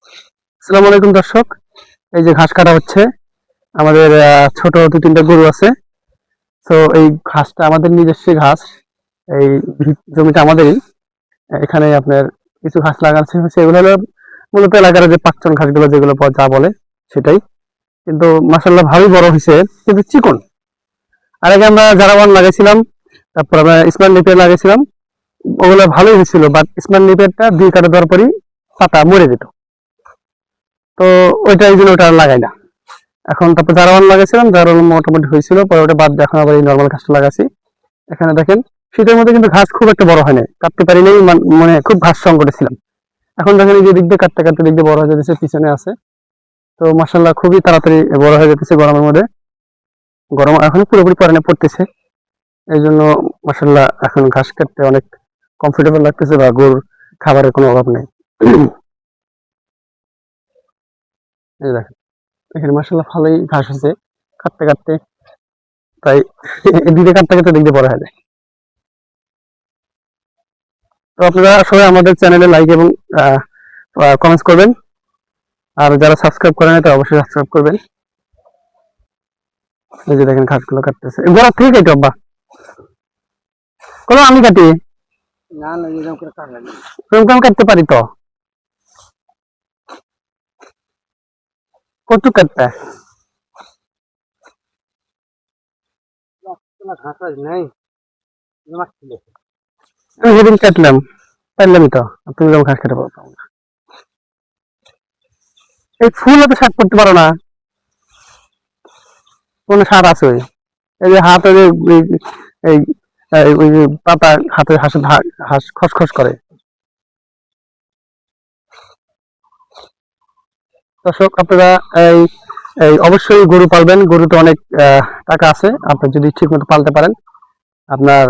আসসালামু আলাইকুম দর্শক, এই যে ঘাস কাটা হচ্ছে। আমাদের ছোট 2-3টা গরু আছে। তো এই ঘাসটা আমাদের নিজস্ব ঘাস। এই জমিটা আমাদেরই। এখানে আপনার কিছু ঘাস লাগানো হচ্ছে, এগুলো হলো মূলত এলাকার যে পাকচন ঘাসগুলো যেগুলো যা বলে সেটাই। কিন্তু মাশাআল্লাহ ভালোই বড় হয়েছে, কিন্তু চিকন। আর আগে আমরা জারাওয়ান লাগাইছিলাম, তারপর আমরা স্মার্ট নেপিয়ার লাগাইছিলাম। ওগুলো ভালোই হয়েছিল, বাট স্মার্ট নেপিয়ারটা 2 কাটা দেওয়ার পরই পাতা মরে যেত। তো ওইটা এই জন্য ওটা আর লাগাই না এখন। তারপর জারাওয়ান লাগাইছিলাম, জারাওয়ান মোটামুটি হয়েছিল, পরে ওটা বাদ দিয়ে এখন আবার এই নর্মাল ঘাসটা লাগাচ্ছি। এখানে দেখেন, শীতের মধ্যে কিন্তু ঘাস খুব একটা বড় হয় না, কাটতে পারি নাই, মানে খুব ঘাস সংকটে ছিলাম। এখন দেখেন এই যে দিক দিয়ে কাটতে কাটতে দিক দিয়ে বড় হয়ে যেতেছে, পিছনে আছে। তো মাশাআল্লাহ খুবই তাড়াতাড়ি বড় হয়ে যেতেছে গরমের মধ্যে। গরম এখন পুরোপুরি পরে পড়তেছে, এই জন্য মাশাআল্লাহ এখন ঘাস কাটতে অনেক কমফোর্টেবল লাগতেছে, বা গরুর খাবারের কোনো অভাব নেই। এই দেখেন, এখানে মাশাআল্লাহ ভালোই ঘাস হয়েছে কাটতে কাটতে, তাই এদিকে কাটতে কাটতে দিক দিয়ে বড় হয়ে যায়। তো আপনারা সবাই আমাদের চ্যানেলে লাইক এবং কমেন্টস করবেন, আর যারা সাবস্ক্রাইব করেন তারা অবশ্যই সাবস্ক্রাইব করবেন। এই যে দেখেন ঘাসগুলো কাটতেছে, গোড়া থেকে কেটে আব্বা, কোনো আমি কাটি, না না এরকম করে কাটবেন, এরকম আমি কাটতে পারি তো, কত কাটতে ঘাস নাই। আমি সেদিন কাটলাম, পারলামই তো, তুমি যখন ঘাস কেটে পারো। এই ফুল তো শাক করতে পারো না, কোনো সার আছে? এই যে হাত, ওই যে এই ওই যে পাতা হাতে হাসে, হাঁস খসখস করে। দর্শক আপনারা এই এই অবশ্যই গরু পালবেন, গরুতে অনেক টাকা আছে, আপনি যদি ঠিক মতো পালতে পারেন। আপনার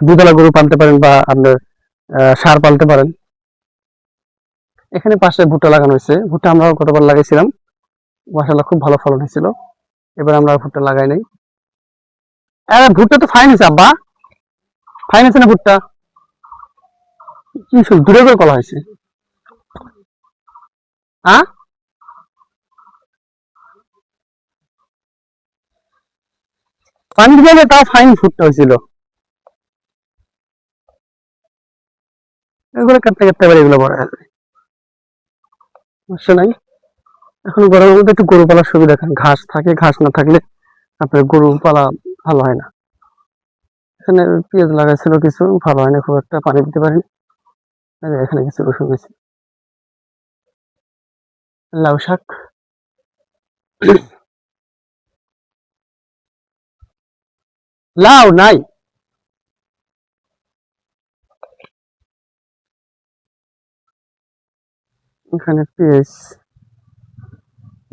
দুধওয়ালা গরু পালতে পারেন, বা আপনার ষাঁড় পালতে পারেন। এখানে পাশে ভুট্টা লাগানো হয়েছে, ভুট্টা আমরা গতবার লাগাইছিলাম, মাশাআল্লাহ খুব ভালো ফলন হয়েছিল। এবার আমরা ভুট্টা লাগাই নাই। ভুট্টা তো ফাইন হয়েছে আব্বা, ফাইন আছে না ভুট্টা? কি দূরে করে কলা হয়েছে, হ্যাঁ? পানি দিলে তাও ফাইন ভুট্টা হয়েছিল। এগুলো কাটতে কাটতে এবার এগুলো বড় হয়ে যাবে, সমস্যা নাই। এখন গরমের মধ্যে একটু গরু পালার সুবিধা, ঘাস থাকে, ঘাস না থাকলে আপনার গরু পালা ভালো হয় না। এখানে পেঁয়াজ লাগাইছিল কিছু, ভালো হয় না খুব একটা, পানি দিতে পারিনি। এখানে কিছু রসুন হয়েছে, লাউ শাক। লাউ নাই, এখানে পেঁয়াজ,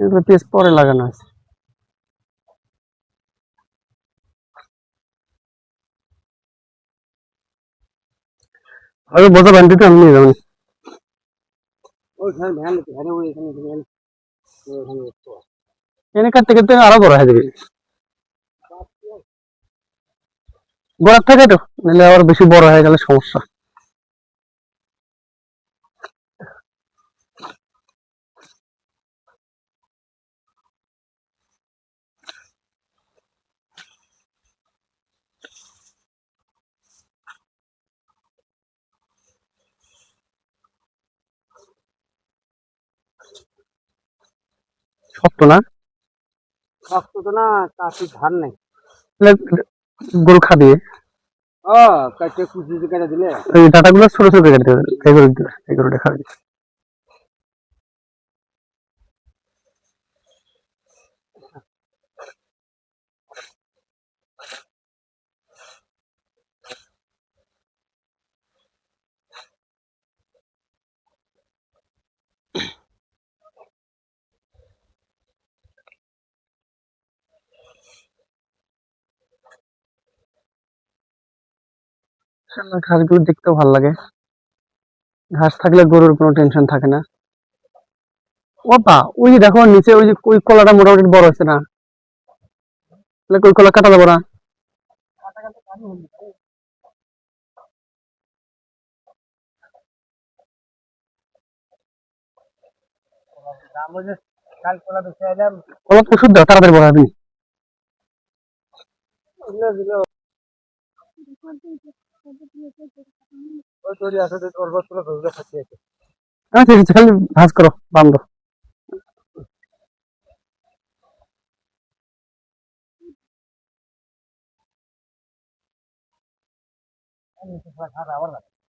এগুলো পেঁয়াজ পরে লাগানো আছে। আরে বোঝা বান্ডিতে আমি নিয়ে যাবেন, এনে কাটতে কাটতে আরো বড় হয়ে যাবে, গোড়ার থেকে তো, নাহলে আবার বেশি বড় হয়ে গেলে সমস্যা। শক্ত না, শক্ত তো না, কাশি ধার নেই, গরু খাবে। ও কাটে কুচি কেটে দিলে ওই ডাটাগুলো ছোট ছোট কেটে দেবে, এই গরুটা খাবে। ঘাসগুলো দেখতেও ভালো লাগে, ঘাস থাকলে গরুর কোনো টেনশন থাকে না। ওপা ওই যে দেখো নিচে, ওই যে ওই কলাটা মোটামুটি বড় হচ্ছে না, তাহলে ওই কলা কাটা যাবো না? অলপ ওষুধ দাও, তাড়াতাড়ি বড় হবে। আচ্ছা ঠিক আছে, খালি ভাজ করো, বান্ধব।